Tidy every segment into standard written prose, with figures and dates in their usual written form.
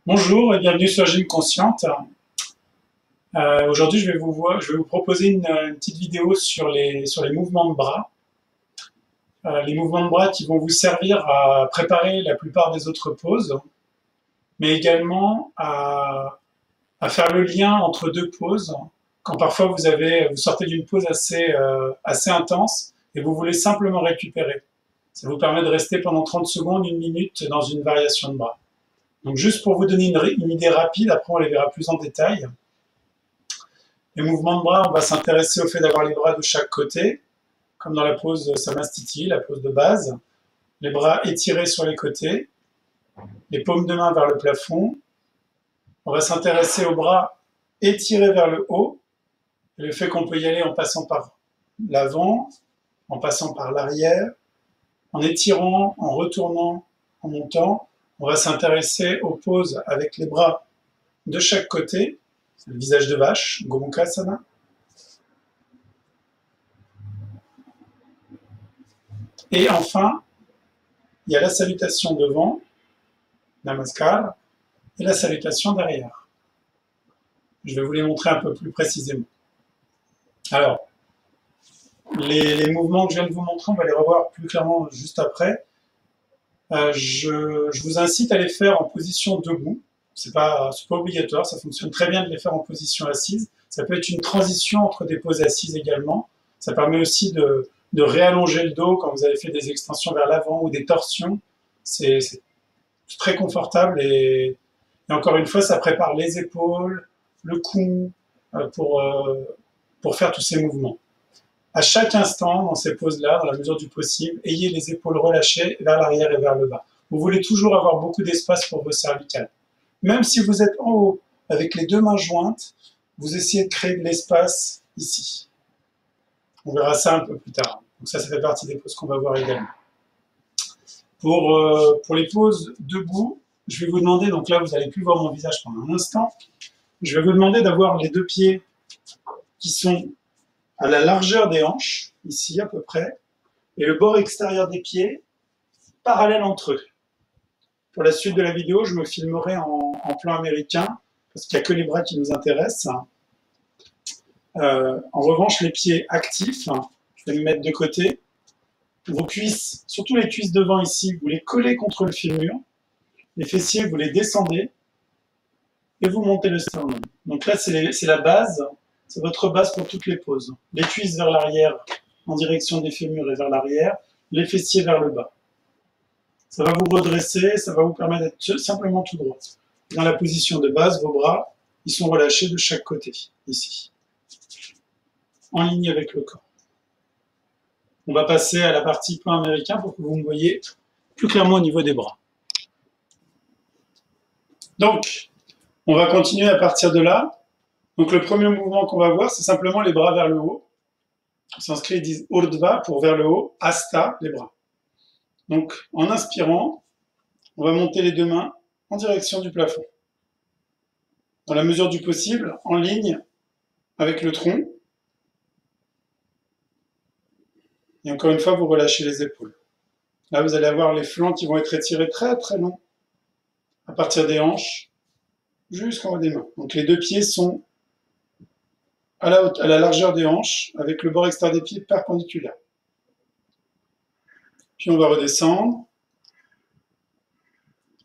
Bonjour et bienvenue sur Gym Consciente. Aujourd'hui, je vais vous proposer une petite vidéo sur les mouvements de bras. Les mouvements de bras qui vont vous servir à préparer la plupart des autres poses, mais également à faire le lien entre deux poses. Quand parfois vous sortez d'une pose assez intense et vous voulez simplement récupérer. Ça vous permet de rester pendant 30 secondes, une minute dans une variation de bras. Donc juste pour vous donner une idée rapide, après on les verra plus en détail. Les mouvements de bras, on va s'intéresser au fait d'avoir les bras de chaque côté, comme dans la pose Samastiti, la pose de base. Les bras étirés sur les côtés, les paumes de main vers le plafond. On va s'intéresser aux bras étirés vers le haut, et le fait qu'on peut y aller en passant par l'avant, en passant par l'arrière, en étirant, en retournant, en montant. On va s'intéresser aux poses avec les bras de chaque côté, le visage de vache, Gomukhasana. Et enfin, il y a la salutation devant, Namaskar, et la salutation derrière. Je vais vous les montrer un peu plus précisément. Alors, les mouvements que je viens de vous montrer, on va les revoir plus clairement juste après. Je vous incite à les faire en position debout. C'est pas obligatoire, ça fonctionne très bien de les faire en position assise. Ça peut être une transition entre des poses assises également. Ça permet aussi de réallonger le dos quand vous avez fait des extensions vers l'avant ou des torsions. C'est très confortable et encore une fois, ça prépare les épaules, le cou pour faire tous ces mouvements. À chaque instant, dans ces poses-là, dans la mesure du possible, ayez les épaules relâchées vers l'arrière et vers le bas. Vous voulez toujours avoir beaucoup d'espace pour vos cervicales. Même si vous êtes en haut avec les deux mains jointes, vous essayez de créer de l'espace ici. On verra ça un peu plus tard. Donc ça fait partie des poses qu'on va voir également. Pour les poses debout, je vais vous demander, donc là vous n'allez plus voir mon visage pendant un instant, je vais vous demander d'avoir les deux pieds qui sont à la largeur des hanches, ici à peu près, et le bord extérieur des pieds parallèle entre eux. Pour la suite de la vidéo, je me filmerai en plan américain, parce qu'il n'y a que les bras qui nous intéressent. En revanche, les pieds actifs, je vais me mettre de côté. Vos cuisses, surtout les cuisses devant ici, vous les collez contre le fémur. Les fessiers, vous les descendez et vous montez le sternum. Donc là, c'est la base, c'est votre base pour toutes les poses. Les cuisses vers l'arrière en direction des fémurs et vers l'arrière, les fessiers vers le bas. Ça va vous redresser, ça va vous permettre d'être simplement tout droit. Dans la position de base, vos bras, ils sont relâchés de chaque côté, ici, en ligne avec le corps. On va passer à la partie plan américain pour que vous me voyez plus clairement au niveau des bras. Donc, on va continuer à partir de là. Donc, le premier mouvement qu'on va voir, c'est simplement les bras vers le haut. En sanskrit, ils disent urdhva pour vers le haut, hasta, les bras. Donc, en inspirant, on va monter les deux mains en direction du plafond. Dans la mesure du possible, en ligne avec le tronc. Et encore une fois, vous relâchez les épaules. Là, vous allez avoir les flancs qui vont être étirés très très longs à partir des hanches jusqu'en haut des mains. Donc les deux pieds sont à la largeur des hanches avec le bord extérieur des pieds perpendiculaire. Puis on va redescendre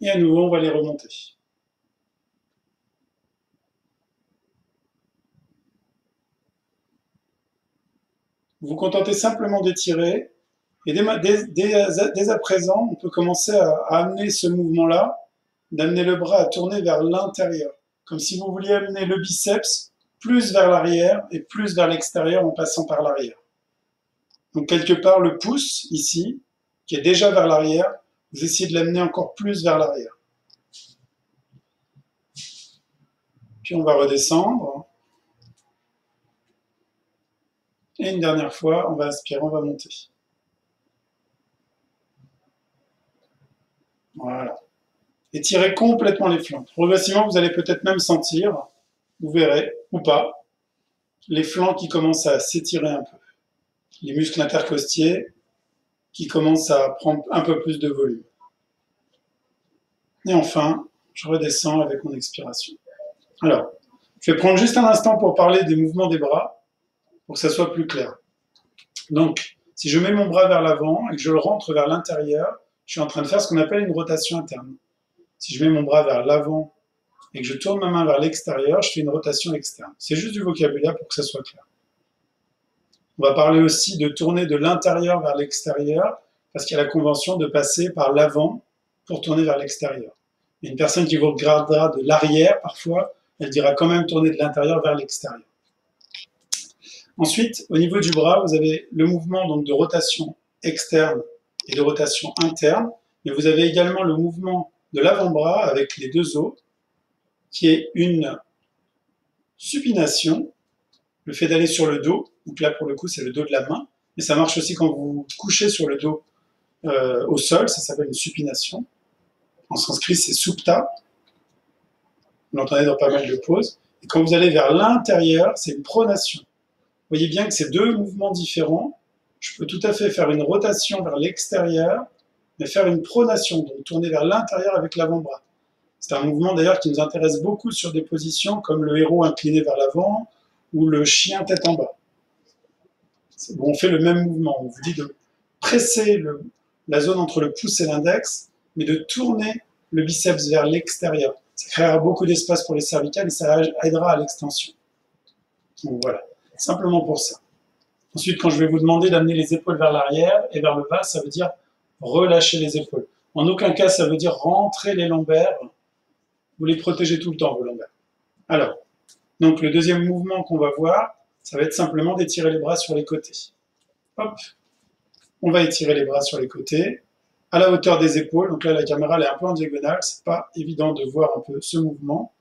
et à nouveau on va les remonter. Vous vous contentez simplement d'étirer et dès à présent on peut commencer à amener ce mouvement-là, d'amener le bras à tourner vers l'intérieur, comme si vous vouliez amener le biceps plus vers l'arrière et plus vers l'extérieur en passant par l'arrière. Donc quelque part le pouce ici, qui est déjà vers l'arrière, vous essayez de l'amener encore plus vers l'arrière. Puis on va redescendre. Et une dernière fois, on va inspirer, on va monter. Voilà. Étirez complètement les flancs. Progressivement, vous allez peut-être même sentir, vous verrez, ou pas, les flancs qui commencent à s'étirer un peu. Les muscles intercostiers qui commencent à prendre un peu plus de volume. Et enfin, Je redescends avec mon expiration. Alors, je vais prendre juste un instant pour parler des mouvements des bras, pour que ça soit plus clair. Donc, si je mets mon bras vers l'avant et que je le rentre vers l'intérieur, je suis en train de faire ce qu'on appelle une rotation interne. Si je mets mon bras vers l'avant et que je tourne ma main vers l'extérieur, je fais une rotation externe. C'est juste du vocabulaire pour que ça soit clair. On va parler aussi de tourner de l'intérieur vers l'extérieur, parce qu'il y a la convention de passer par l'avant pour tourner vers l'extérieur. Et une personne qui vous regardera de l'arrière, parfois, elle dira quand même tourner de l'intérieur vers l'extérieur. Ensuite, au niveau du bras, vous avez le mouvement donc, de rotation externe et de rotation interne, mais vous avez également le mouvement de l'avant-bras avec les deux os, qui est une supination, le fait d'aller sur le dos, donc là pour le coup c'est le dos de la main, mais ça marche aussi quand vous vous couchez sur le dos au sol, ça s'appelle une supination. En sanskrit c'est supta, vous l'entendez dans pas mal de poses, et quand vous allez vers l'intérieur, c'est une pronation. Vous voyez bien que c'est deux mouvements différents, je peux tout à fait faire une rotation vers l'extérieur, mais faire une pronation, donc tourner vers l'intérieur avec l'avant-bras. C'est un mouvement d'ailleurs qui nous intéresse beaucoup sur des positions comme le héros incliné vers l'avant ou le chien tête en bas. On fait le même mouvement, on vous dit de presser la zone entre le pouce et l'index, mais de tourner le biceps vers l'extérieur. Ça créera beaucoup d'espace pour les cervicales et ça aidera à l'extension. Donc voilà, simplement pour ça. Ensuite, quand je vais vous demander d'amener les épaules vers l'arrière et vers le bas, ça veut dire relâcher les épaules. En aucun cas, ça veut dire rentrer les lombaires. Vous les protégez tout le temps, vos lombaires. Alors, donc le deuxième mouvement qu'on va voir, ça va être simplement d'étirer les bras sur les côtés. Hop, on va étirer les bras sur les côtés, à la hauteur des épaules. Donc là, la caméra elle est un peu en diagonale, c'est pas évident de voir un peu ce mouvement.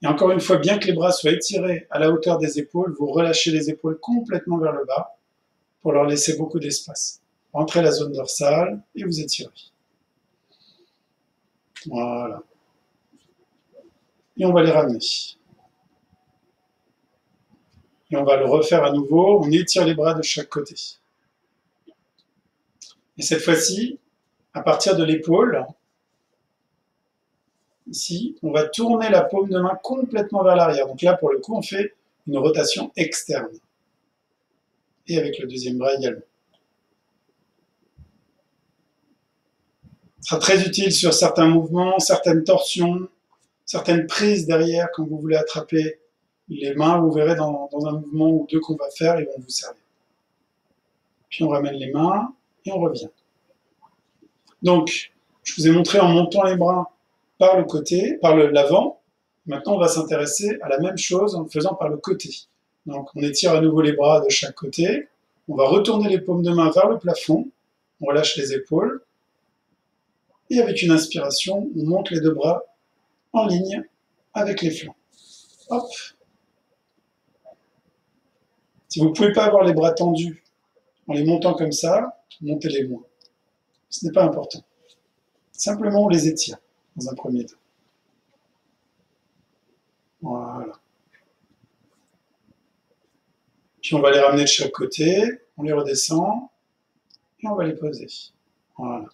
Et encore une fois, bien que les bras soient étirés à la hauteur des épaules, vous relâchez les épaules complètement vers le bas pour leur laisser beaucoup d'espace. Rentrez la zone dorsale et vous étirez. Voilà. Et on va les ramener. Et on va le refaire à nouveau, on étire les bras de chaque côté. Et cette fois-ci, à partir de l'épaule, ici, on va tourner la paume de main complètement vers l'arrière. Donc là, pour le coup, on fait une rotation externe. Et avec le deuxième bras également. Ce sera très utile sur certains mouvements, certaines torsions, certaines prises derrière quand vous voulez attraper les mains, vous verrez dans un mouvement ou deux qu'on va faire, ils vont vous servir. Puis on ramène les mains et on revient. Donc, je vous ai montré en montant les bras par le côté, par l'avant. Maintenant, on va s'intéresser à la même chose en le faisant par le côté. Donc, on étire à nouveau les bras de chaque côté. On va retourner les paumes de main vers le plafond. On relâche les épaules. Et avec une inspiration, on monte les deux bras en ligne avec les flancs. Hop. Si vous ne pouvez pas avoir les bras tendus en les montant comme ça, montez-les moins. Ce n'est pas important. Simplement, on les étire dans un premier temps. Voilà. Puis on va les ramener de chaque côté, on les redescend et on va les poser. Voilà.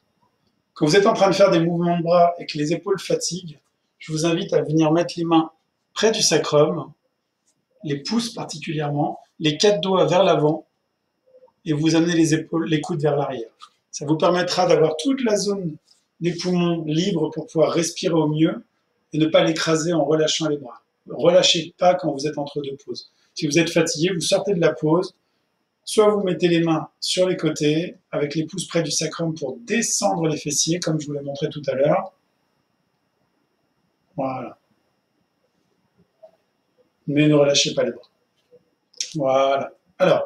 Quand vous êtes en train de faire des mouvements de bras et que les épaules fatiguent, je vous invite à venir mettre les mains près du sacrum, les pouces particulièrement, les quatre doigts vers l'avant et vous amenez les épaules, les coudes vers l'arrière. Ça vous permettra d'avoir toute la zone des poumons libres pour pouvoir respirer au mieux et ne pas l'écraser en relâchant les bras. Ne relâchez pas quand vous êtes entre deux pauses. Si vous êtes fatigué, vous sortez de la pause, soit vous mettez les mains sur les côtés avec les pouces près du sacrum pour descendre les fessiers, comme je vous l'ai montré tout à l'heure. Voilà. Mais ne relâchez pas les bras. Voilà. Alors,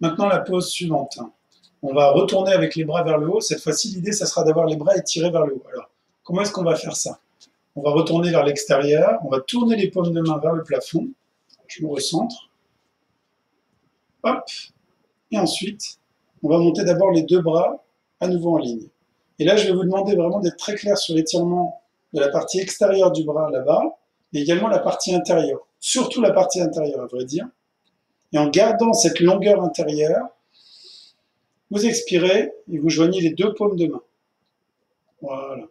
maintenant la pause suivante. On va retourner avec les bras vers le haut. Cette fois-ci, l'idée, ça sera d'avoir les bras étirés vers le haut. Alors, comment est-ce qu'on va faire ça? On va retourner vers l'extérieur. On va tourner les paumes de main vers le plafond. Je me recentre. Hop. Et ensuite, on va monter d'abord les deux bras à nouveau en ligne. Et là, je vais vous demander vraiment d'être très clair sur l'étirement de la partie extérieure du bras là-bas, mais également la partie intérieure. Surtout la partie intérieure, à vrai dire. Et en gardant cette longueur intérieure, vous expirez et vous joignez les deux paumes de main. Voilà.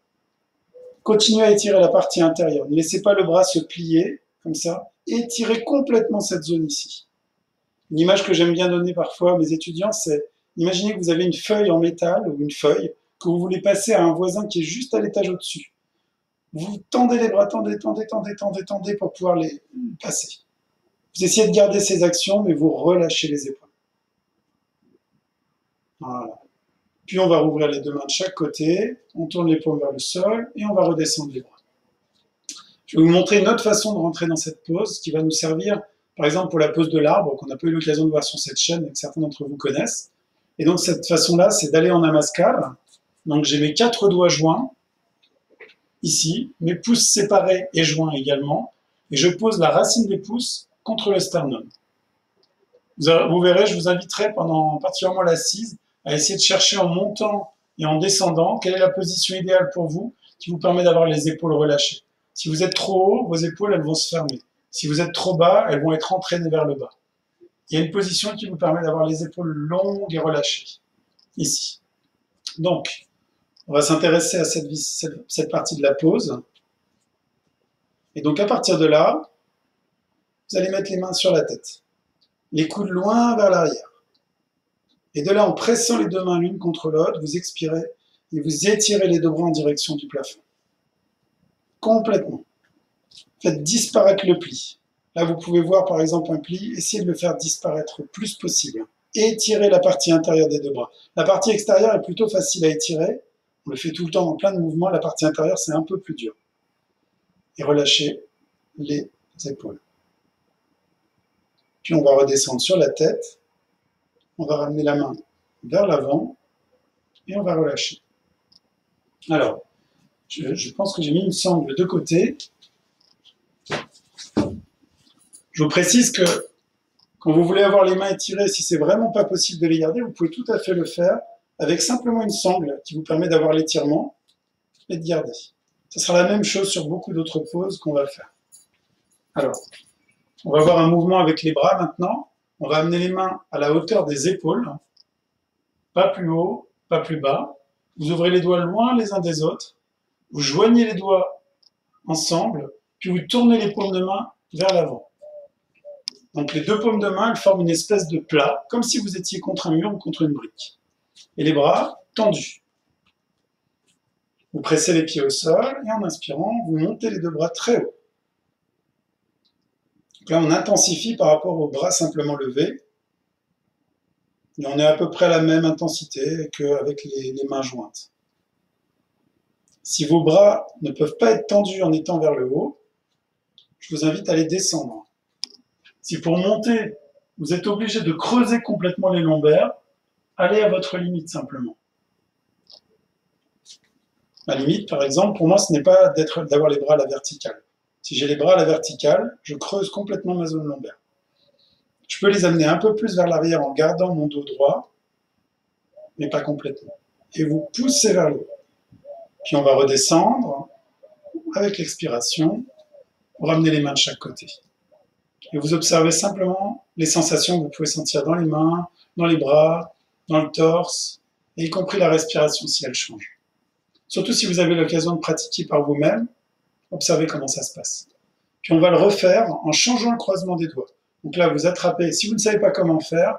Continuez à étirer la partie intérieure. Ne laissez pas le bras se plier, comme ça. Étirez complètement cette zone ici. Une image que j'aime bien donner parfois à mes étudiants, c'est, imaginez que vous avez une feuille en métal ou une feuille que vous voulez passer à un voisin qui est juste à l'étage au-dessus. Vous tendez les bras, tendez pour pouvoir les passer. Vous essayez de garder ces actions, mais vous relâchez les épaules. Voilà. Puis on va rouvrir les deux mains de chaque côté, on tourne les paumes vers le sol et on va redescendre les bras. Je vais vous montrer une autre façon de rentrer dans cette pose qui va nous servir, par exemple, pour la pose de l'arbre, qu'on n'a pas eu l'occasion de voir sur cette chaîne, et que certains d'entre vous connaissent. Et donc, cette façon-là, c'est d'aller en namaskar. Donc, j'ai mes 4 doigts joints, ici, mes pouces séparés et joints également, et je pose la racine des pouces contre le sternum. Vous verrez, je vous inviterai pendant particulièrement l'assise à essayer de chercher en montant et en descendant quelle est la position idéale pour vous qui vous permet d'avoir les épaules relâchées. Si vous êtes trop haut, vos épaules elles vont se fermer. Si vous êtes trop bas, elles vont être entraînées vers le bas. Il y a une position qui vous permet d'avoir les épaules longues et relâchées, ici. Donc, on va s'intéresser à cette partie de la pose. Et donc, à partir de là, vous allez mettre les mains sur la tête, les coudes loin vers l'arrière. Et de là, en pressant les deux mains l'une contre l'autre, vous expirez et vous étirez les deux bras en direction du plafond. Complètement. Faites disparaître le pli. Là, vous pouvez voir par exemple un pli, essayez de le faire disparaître le plus possible. Étirez la partie intérieure des deux bras. La partie extérieure est plutôt facile à étirer. On le fait tout le temps dans plein de mouvements. La partie intérieure, c'est un peu plus dur. Et relâchez les épaules. Puis on va redescendre sur la tête. On va ramener la main vers l'avant et on va relâcher. Alors, je pense que j'ai mis une sangle de côté. Je vous précise que quand vous voulez avoir les mains étirées, si c'est vraiment pas possible de les garder, vous pouvez tout à fait le faire avec simplement une sangle qui vous permet d'avoir l'étirement et de garder. Ce sera la même chose sur beaucoup d'autres poses qu'on va faire. Alors, on va voir un mouvement avec les bras maintenant. On va amener les mains à la hauteur des épaules, pas plus haut, pas plus bas. Vous ouvrez les doigts loin les uns des autres. Vous joignez les doigts ensemble, puis vous tournez les paumes de main vers l'avant. Donc les deux paumes de main, elles forment une espèce de plat, comme si vous étiez contre un mur ou contre une brique. Et les bras tendus. Vous pressez les pieds au sol, et en inspirant, vous montez les deux bras très haut. Donc là, on intensifie par rapport aux bras simplement levés. Et on est à peu près à la même intensité qu'avec les mains jointes. Si vos bras ne peuvent pas être tendus en étant vers le haut, je vous invite à les descendre. Si pour monter, vous êtes obligé de creuser complètement les lombaires, allez à votre limite simplement. Ma limite, par exemple, pour moi, ce n'est pas d'avoir les bras à la verticale. Si j'ai les bras à la verticale, je creuse complètement ma zone lombaire. Je peux les amener un peu plus vers l'arrière en gardant mon dos droit, mais pas complètement. Et vous poussez vers le haut. Puis on va redescendre avec l'expiration pour ramener les mains de chaque côté. Et vous observez simplement les sensations que vous pouvez sentir dans les mains, dans les bras, dans le torse, et y compris la respiration si elle change. Surtout si vous avez l'occasion de pratiquer par vous-même, observez comment ça se passe. Puis on va le refaire en changeant le croisement des doigts. Donc là, vous attrapez, si vous ne savez pas comment faire,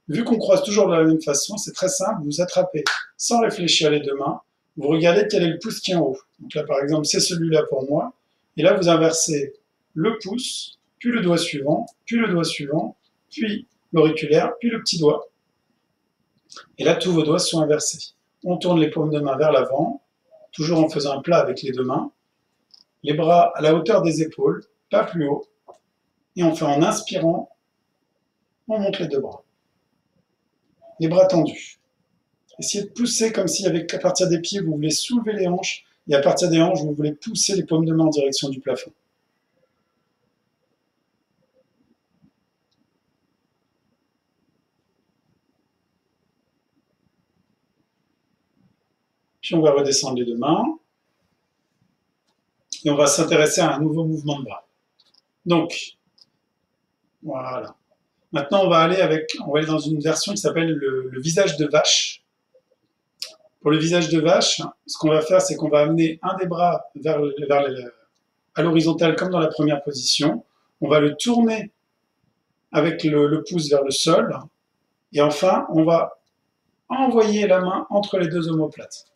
vu qu'on croise toujours de la même façon, c'est très simple, vous attrapez sans réfléchir les deux mains, vous regardez quel est le pouce qui est en haut. Donc là, par exemple, c'est celui-là pour moi, et là, vous inversez le pouce, puis le doigt suivant, puis le doigt suivant, puis l'auriculaire, puis le petit doigt. Et là, tous vos doigts sont inversés. On tourne les paumes de main vers l'avant, toujours en faisant un plat avec les deux mains, les bras à la hauteur des épaules, pas plus haut, et on fait en inspirant, on monte les deux bras. Les bras tendus. Essayez de pousser comme si, à partir des pieds, vous voulez soulever les hanches, et à partir des hanches, vous voulez pousser les paumes de main en direction du plafond. Puis on va redescendre les deux mains, et on va s'intéresser à un nouveau mouvement de bras. Donc, voilà. Maintenant, on va aller dans une version qui s'appelle le visage de vache. Pour le visage de vache, ce qu'on va faire, c'est qu'on va amener un des bras à l'horizontale comme dans la première position. On va le tourner avec le pouce vers le sol. Et enfin, on va envoyer la main entre les deux omoplates.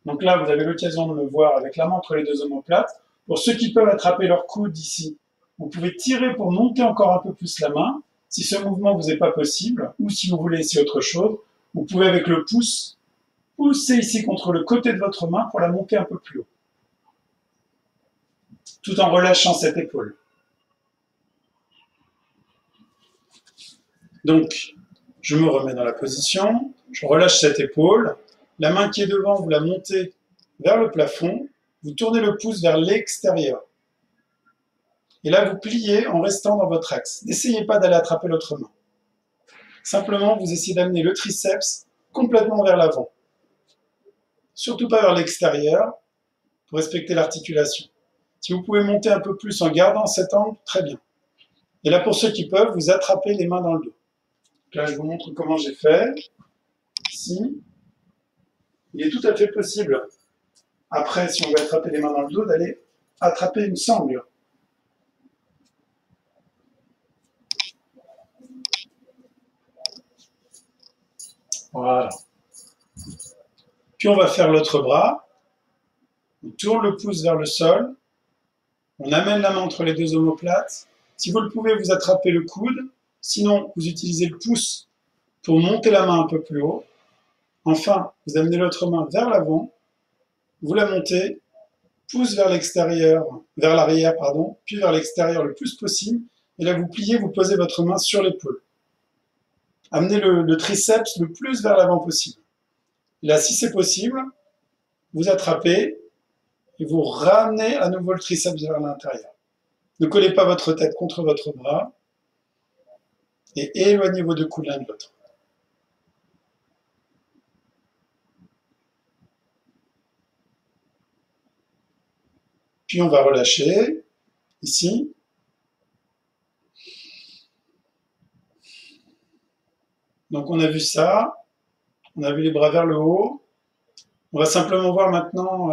Donc là, vous avez l'occasion de me voir avec la main entre les deux omoplates. Pour ceux qui peuvent attraper leur coude ici, vous pouvez tirer pour monter encore un peu plus la main. Si ce mouvement vous est pas possible, ou si vous voulez essayer autre chose, vous pouvez avec le pouce pousser ici contre le côté de votre main pour la monter un peu plus haut, tout en relâchant cette épaule. Donc, je me remets dans la position, je relâche cette épaule, la main qui est devant, vous la montez vers le plafond, vous tournez le pouce vers l'extérieur. Et là, vous pliez en restant dans votre axe. N'essayez pas d'aller attraper l'autre main. Simplement, vous essayez d'amener le triceps complètement vers l'avant. Surtout pas vers l'extérieur, pour respecter l'articulation. Si vous pouvez monter un peu plus en gardant cet angle, très bien. Et là, pour ceux qui peuvent, vous attrapez les mains dans le dos. Donc là, je vous montre comment j'ai fait. Ici, il est tout à fait possible, après, si on veut attraper les mains dans le dos, d'aller attraper une sangle. Voilà. Puis on va faire l'autre bras. On tourne le pouce vers le sol. On amène la main entre les deux omoplates. Si vous le pouvez, vous attrapez le coude. Sinon, vous utilisez le pouce pour monter la main un peu plus haut. Enfin, vous amenez l'autre main vers l'avant. Vous la montez. Pouce vers l'extérieur, vers l'arrière, pardon, puis vers l'extérieur le plus possible. Et là, vous pliez, vous posez votre main sur l'épaule. Amenez le triceps le plus vers l'avant possible. Et là, si c'est possible, vous attrapez et vous ramenez à nouveau le triceps vers l'intérieur. Ne collez pas votre tête contre votre bras et éloignez vos deux coudes l'un de l'autre. Puis on va relâcher, ici. Donc on a vu ça, on a vu les bras vers le haut. On va simplement voir maintenant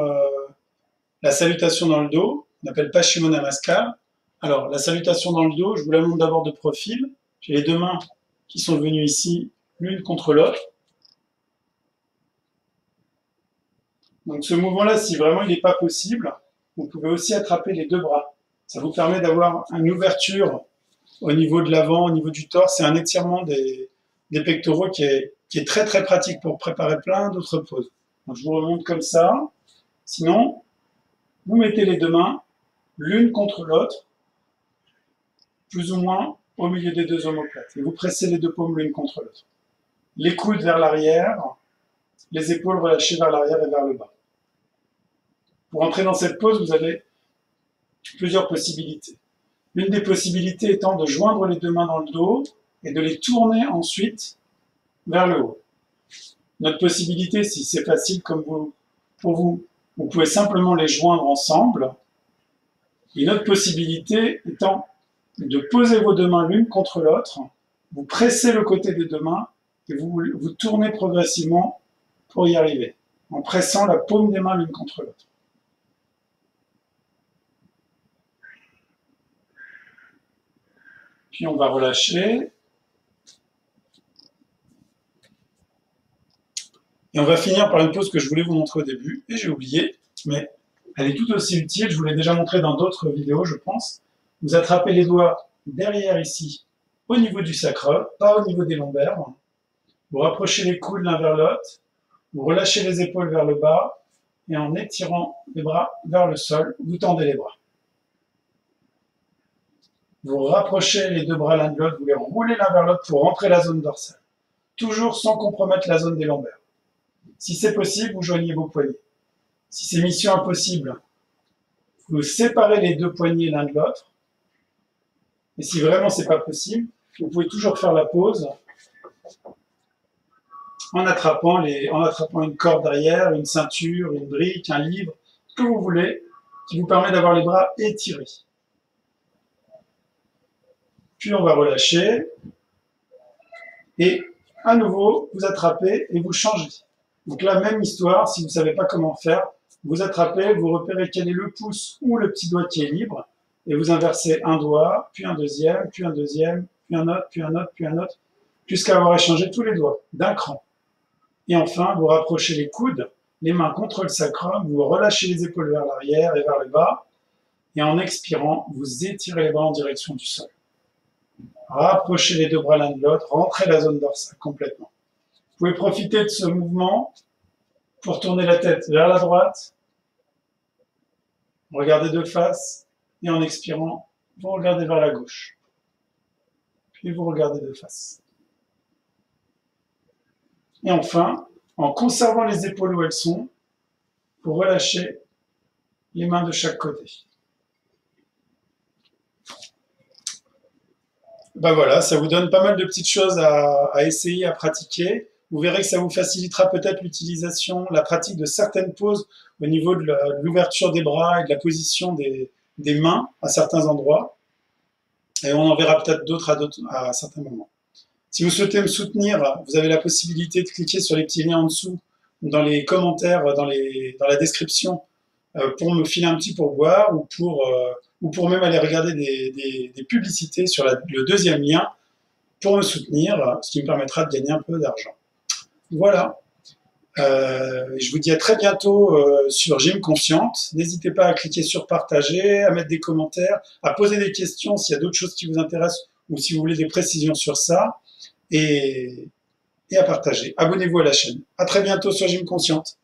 la salutation dans le dos, on appelle Paschimon Namaskar. Alors la salutation dans le dos, je vous la montre d'abord de profil. J'ai les deux mains qui sont venues ici, l'une contre l'autre. Donc ce mouvement-là, si vraiment il n'est pas possible, vous pouvez aussi attraper les deux bras. Ça vous permet d'avoir une ouverture au niveau de l'avant, au niveau du torse. C'est un étirement des pectoraux qui est très très pratique pour préparer plein d'autres poses. Donc je vous remonte comme ça. Sinon, vous mettez les deux mains l'une contre l'autre, plus ou moins au milieu des deux omoplates. Et vous pressez les deux paumes l'une contre l'autre. Les coudes vers l'arrière, les épaules relâchées vers l'arrière et vers le bas. Pour entrer dans cette pose, vous avez plusieurs possibilités. L'une des possibilités étant de joindre les deux mains dans le dos et de les tourner ensuite vers le haut. Notre possibilité, si c'est facile comme pour vous, vous pouvez simplement les joindre ensemble. Et notre possibilité étant de poser vos deux mains l'une contre l'autre, vous pressez le côté des deux mains et vous tournez progressivement pour y arriver, en pressant la paume des mains l'une contre l'autre. Puis on va relâcher. Et on va finir par une pose que je voulais vous montrer au début, et j'ai oublié, mais elle est tout aussi utile, je vous l'ai déjà montré dans d'autres vidéos, je pense. Vous attrapez les doigts derrière ici, au niveau du sacrum, pas au niveau des lombaires. Vous rapprochez les coudes l'un vers l'autre, vous relâchez les épaules vers le bas, et en étirant les bras vers le sol, vous tendez les bras. Vous rapprochez les deux bras l'un de l'autre, vous les roulez l'un vers l'autre pour rentrer la zone dorsale. Toujours sans compromettre la zone des lombaires. Si c'est possible, vous joignez vos poignets. Si c'est mission impossible, vous séparez les deux poignets l'un de l'autre. Et si vraiment c'est pas possible, vous pouvez toujours faire la pause en attrapant une corde derrière, une ceinture, une brique, un livre, ce que vous voulez, qui vous permet d'avoir les bras étirés. Puis on va relâcher. Et à nouveau, vous attrapez et vous changez. Donc là, même histoire, si vous ne savez pas comment faire, vous attrapez, vous repérez quel est le pouce ou le petit doigt qui est libre, et vous inversez un doigt, puis un deuxième, puis un deuxième, puis un autre, puis un autre, puis un autre, jusqu'à avoir échangé tous les doigts d'un cran. Et enfin, vous rapprochez les coudes, les mains contre le sacrum, vous relâchez les épaules vers l'arrière et vers le bas, et en expirant, vous étirez les bras en direction du sol. Rapprochez les deux bras l'un de l'autre, rentrez la zone dorsale complètement. Vous pouvez profiter de ce mouvement pour tourner la tête vers la droite, regardez de face, et en expirant, vous regardez vers la gauche. Puis vous regardez de face. Et enfin, en conservant les épaules où elles sont, vous relâchez les mains de chaque côté. Ben voilà, ça vous donne pas mal de petites choses à essayer, à pratiquer. Vous verrez que ça vous facilitera peut-être l'utilisation, la pratique de certaines poses au niveau de l'ouverture des bras et de la position des mains à certains endroits. Et on en verra peut-être d'autres à certains moments. Si vous souhaitez me soutenir, vous avez la possibilité de cliquer sur les petits liens en dessous, dans les commentaires, dans la description, pour me filer un petit pourboire ou pour même aller regarder des publicités sur le deuxième lien pour me soutenir, ce qui me permettra de gagner un peu d'argent. Voilà. Je vous dis à très bientôt sur Gym Consciente. N'hésitez pas à cliquer sur partager, à mettre des commentaires, à poser des questions s'il y a d'autres choses qui vous intéressent ou si vous voulez des précisions sur ça et à partager. Abonnez-vous à la chaîne. À très bientôt sur Gym Consciente.